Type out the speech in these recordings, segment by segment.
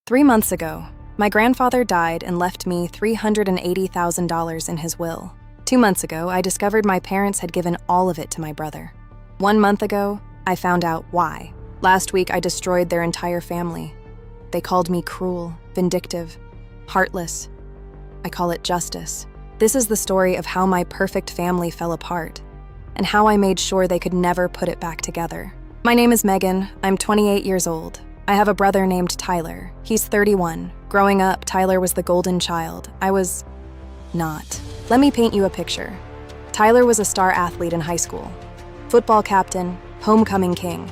3 months ago, my grandfather died and left me $380,000 in his will. 2 months ago, I discovered my parents had given all of it to my brother. 1 month ago, I found out why. Last week, I destroyed their entire family. They called me cruel, vindictive, heartless. I call it justice. This is the story of how my perfect family fell apart, and how I made sure they could never put it back together. My name is Megan. I'm 28 years old. I have a brother named Tyler. He's 31. Growing up, Tyler was the golden child. I was not. Let me paint you a picture. Tyler was a star athlete in high school. Football captain, homecoming king.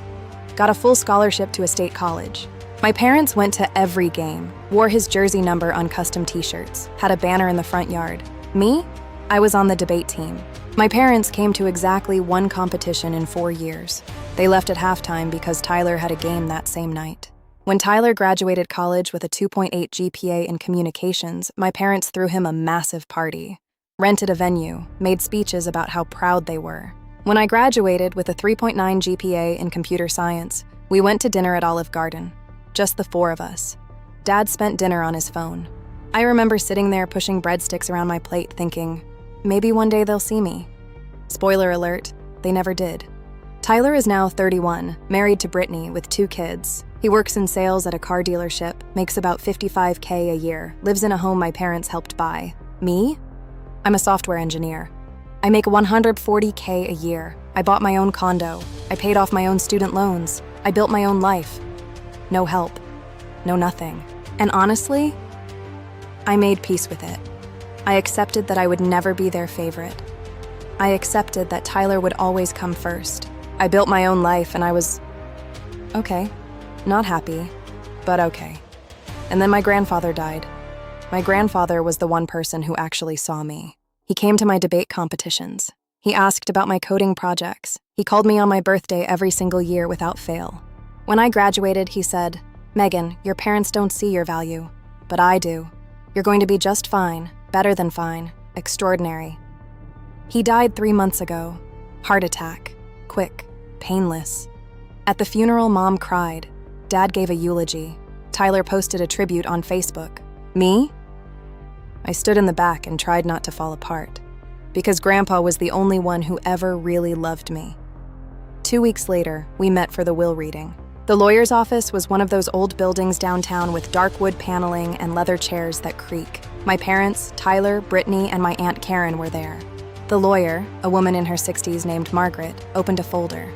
Got a full scholarship to a state college. My parents went to every game, wore his jersey number on custom t-shirts, had a banner in the front yard. Me? I was on the debate team. My parents came to exactly one competition in 4 years. They left at halftime because Tyler had a game that same night. When Tyler graduated college with a 2.8 GPA in communications, my parents threw him a massive party, rented a venue, made speeches about how proud they were. When I graduated with a 3.9 GPA in computer science, we went to dinner at Olive Garden, just the 4 of us. Dad spent dinner on his phone. I remember sitting there pushing breadsticks around my plate thinking, maybe one day they'll see me. Spoiler alert, they never did. Tyler is now 31, married to Brittany with 2 kids. He works in sales at a car dealership, makes about $55K a year, lives in a home my parents helped buy. Me? I'm a software engineer. I make $140K a year. I bought my own condo. I paid off my own student loans. I built my own life. No help. No nothing. And honestly, I made peace with it. I accepted that I would never be their favorite. I accepted that Tyler would always come first. I built my own life and I was okay. Not happy, but okay. And then my grandfather died. My grandfather was the one person who actually saw me. He came to my debate competitions. He asked about my coding projects. He called me on my birthday every single year without fail. When I graduated, he said, "Megan, your parents don't see your value, but I do. You're going to be just fine, better than fine, extraordinary." He died 3 months ago. Heart attack. Quick. Painless. At the funeral, Mom cried. Dad gave a eulogy. Tyler posted a tribute on Facebook. Me? I stood in the back and tried not to fall apart, because Grandpa was the only one who ever really loved me. 2 weeks later, we met for the will reading. The lawyer's office was one of those old buildings downtown with dark wood paneling and leather chairs that creak. My parents, Tyler, Brittany, and my Aunt Karen were there. The lawyer, a woman in her 60s named Margaret, opened a folder.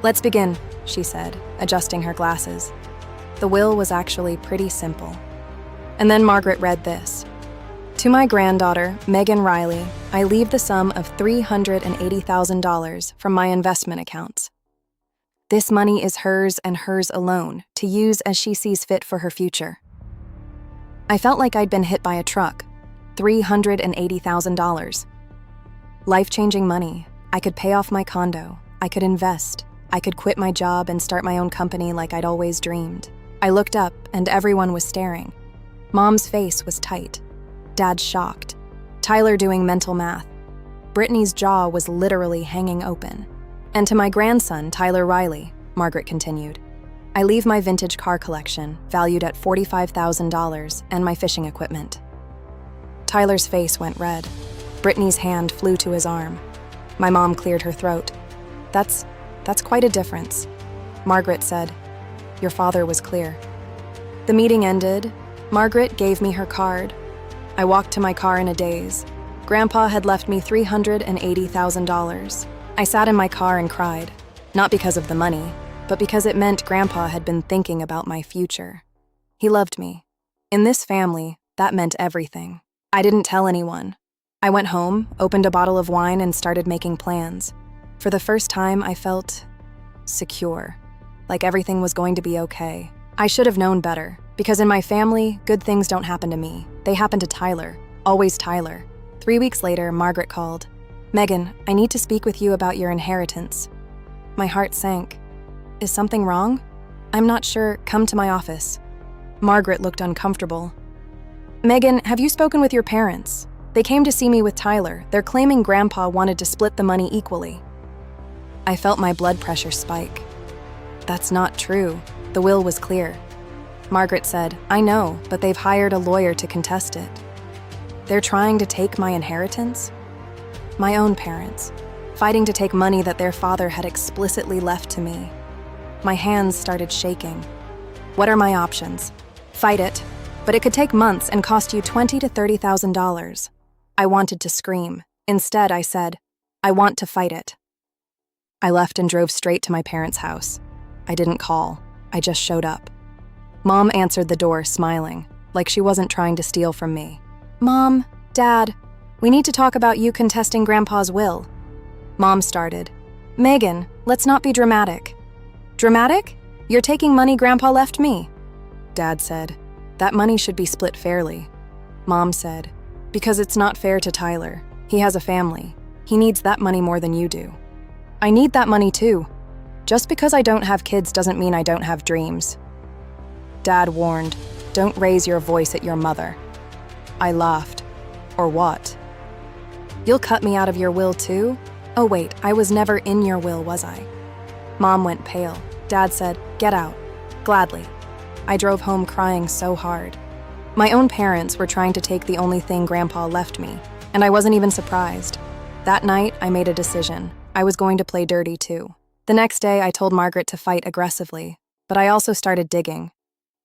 "Let's begin," she said, adjusting her glasses. The will was actually pretty simple. And then Margaret read this. "To my granddaughter, Megan Riley, I leave the sum of $380,000 from my investment accounts. This money is hers and hers alone, to use as she sees fit for her future." I felt like I'd been hit by a truck. $380,000. Life-changing money. I could pay off my condo. I could invest. I could quit my job and start my own company like I'd always dreamed. I looked up, and everyone was staring. Mom's face was tight. Dad shocked. Tyler doing mental math. Brittany's jaw was literally hanging open. "And to my grandson, Tyler Riley," Margaret continued, "I leave my vintage car collection, valued at $45,000, and my fishing equipment." Tyler's face went red. Brittany's hand flew to his arm. My mom cleared her throat. That's quite a difference." Margaret said, "Your father was clear." The meeting ended. Margaret gave me her card. I walked to my car in a daze. Grandpa had left me $380,000. I sat in my car and cried, not because of the money, but because it meant Grandpa had been thinking about my future. He loved me. In this family, that meant everything. I didn't tell anyone. I went home, opened a bottle of wine, and started making plans. For the first time, I felt secure, like everything was going to be okay. I should have known better, because in my family, good things don't happen to me. They happen to Tyler, always Tyler. 3 weeks later, Margaret called. "Megan, I need to speak with you about your inheritance." My heart sank. "Is something wrong?" "I'm not sure. Come to my office." Margaret looked uncomfortable. "Megan, have you spoken with your parents? They came to see me with Tyler. They're claiming Grandpa wanted to split the money equally." I felt my blood pressure spike. That's not true. The will was clear. Margaret said, "I know, but they've hired a lawyer to contest it. They're trying to take my inheritance?" My own parents, fighting to take money that their father had explicitly left to me. My hands started shaking. What are my options? Fight it, but it could take months and cost you $20,000 to $30,000. I wanted to scream. Instead, I said, "I want to fight it." I left and drove straight to my parents' house. I didn't call. I just showed up. Mom answered the door, smiling, like she wasn't trying to steal from me. "Mom, Dad, we need to talk about you contesting Grandpa's will." Mom started. "Megan, let's not be dramatic." "Dramatic? You're taking money Grandpa left me." Dad said, "That money should be split fairly." Mom said, "Because it's not fair to Tyler. He has a family. He needs that money more than you do." "I need that money too. Just because I don't have kids doesn't mean I don't have dreams." Dad warned, "Don't raise your voice at your mother." I laughed. "Or what? You'll cut me out of your will too? Oh wait, I was never in your will, was I?" Mom went pale. Dad said, "Get out." Gladly. I drove home crying so hard. My own parents were trying to take the only thing Grandpa left me, and I wasn't even surprised. That night, I made a decision. I was going to play dirty too. The next day, I told Margaret to fight aggressively, but I also started digging.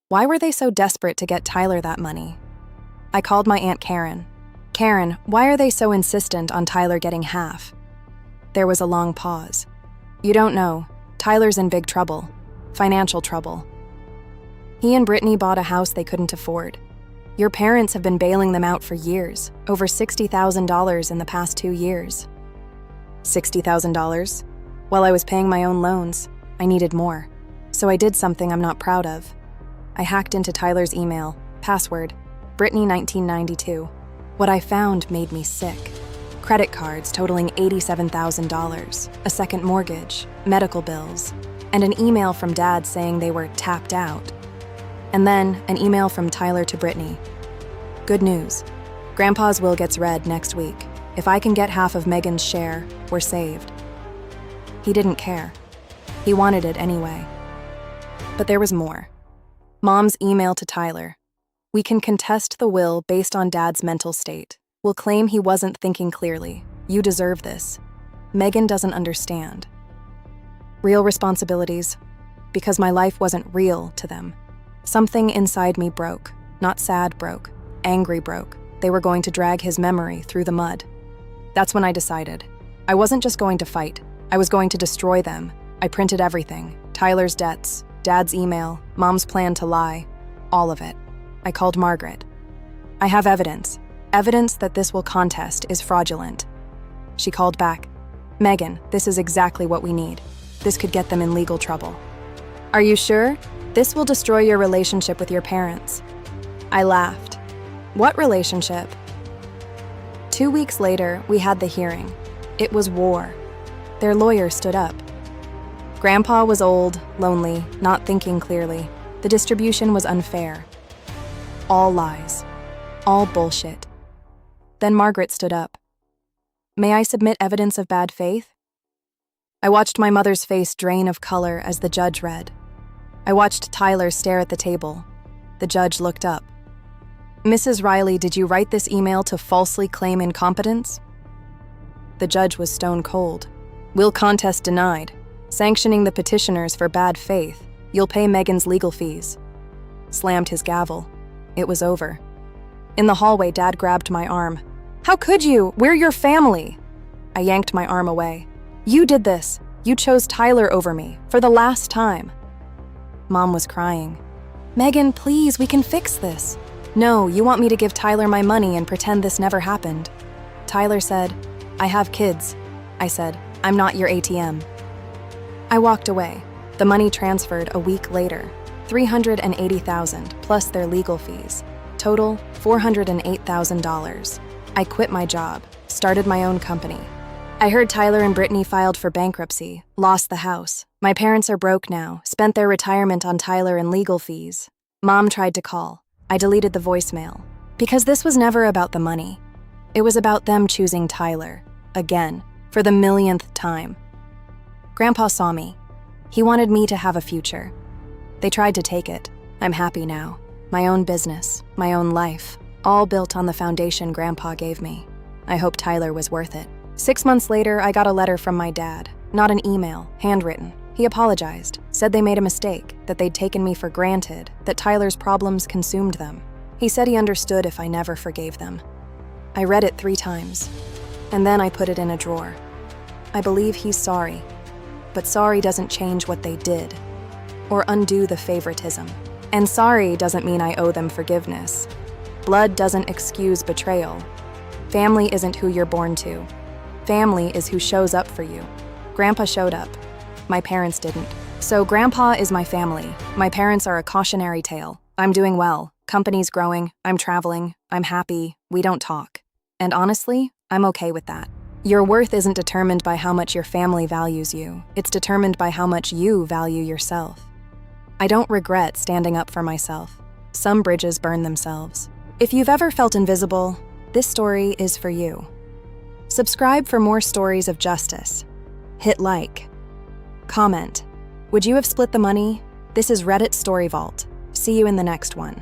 Why were they so desperate to get Tyler that money? I called my Aunt Karen. "Karen, why are they so insistent on Tyler getting half?" There was a long pause. "You don't know. Tyler's in big trouble. Financial trouble. He and Brittany bought a house they couldn't afford. Your parents have been bailing them out for years, over $60,000 in the past 2 years. $60,000? While I was paying my own loans, I needed more. So I did something I'm not proud of. I hacked into Tyler's email, password, Brittany 1992. What I found made me sick. Credit cards totaling $87,000, a second mortgage, medical bills, and an email from Dad saying they were tapped out. And then an email from Tyler to Brittany. Good news. Grandpa's will gets read next week. If I can get half of Megan's share, we're saved. He didn't care. He wanted it anyway. But there was more. Mom's email to Tyler. We can contest the will based on Dad's mental state. We'll claim he wasn't thinking clearly. You deserve this. Megan doesn't understand. Real responsibilities. Because my life wasn't real to them. Something inside me broke. Not sad broke. Angry broke. They were going to drag his memory through the mud. That's when I decided. I wasn't just going to fight. I was going to destroy them. I printed everything. Tyler's debts, Dad's email, Mom's plan to lie. All of it. I called Margaret. I have evidence. Evidence that this will contest is fraudulent. She called back. Megan, this is exactly what we need. This could get them in legal trouble. Are you sure? This will destroy your relationship with your parents. I laughed. What relationship? 2 weeks later, we had the hearing. It was war. Their lawyer stood up. Grandpa was old, lonely, not thinking clearly. The distribution was unfair. All lies. All bullshit. Then Margaret stood up. May I submit evidence of bad faith? I watched my mother's face drain of color as the judge read. I watched Tyler stare at the table. The judge looked up. Mrs. Riley, did you write this email to falsely claim incompetence? The judge was stone cold. Will contest denied. Sanctioning the petitioners for bad faith. You'll pay Megan's legal fees. Slammed his gavel. It was over. In the hallway, Dad grabbed my arm. How could you? We're your family. I yanked my arm away. You did this. You chose Tyler over me, for the last time. Mom was crying. Megan, please, we can fix this. No, you want me to give Tyler my money and pretend this never happened. Tyler said, I have kids. I said, I'm not your ATM. I walked away. The money transferred a week later. $380,000 plus their legal fees. Total, $408,000. I quit my job, started my own company. I heard Tyler and Brittany filed for bankruptcy, lost the house. My parents are broke now, spent their retirement on Tyler and legal fees. Mom tried to call. I deleted the voicemail. Because this was never about the money. It was about them choosing Tyler. Again, for the millionth time. Grandpa saw me. He wanted me to have a future. They tried to take it, I'm happy now. My own business, my own life, all built on the foundation Grandpa gave me. I hope Tyler was worth it. 6 months later, I got a letter from my dad. Not an email, handwritten. He apologized, said they made a mistake, that they'd taken me for granted, that Tyler's problems consumed them. He said he understood if I never forgave them. I read it 3 times, and then I put it in a drawer. I believe he's sorry, but sorry doesn't change what they did, or undo the favoritism. And sorry doesn't mean I owe them forgiveness. Blood doesn't excuse betrayal. Family isn't who you're born to. Family is who shows up for you. Grandpa showed up. My parents didn't. So Grandpa is my family. My parents are a cautionary tale. I'm doing well. Company's growing. I'm traveling. I'm happy. We don't talk. And honestly, I'm okay with that. Your worth isn't determined by how much your family values you. It's determined by how much you value yourself. I don't regret standing up for myself. Some bridges burn themselves. If you've ever felt invisible, this story is for you. Subscribe for more stories of justice. Hit like. Comment. Would you have split the money? This is Reddit Story Vault. See you in the next one.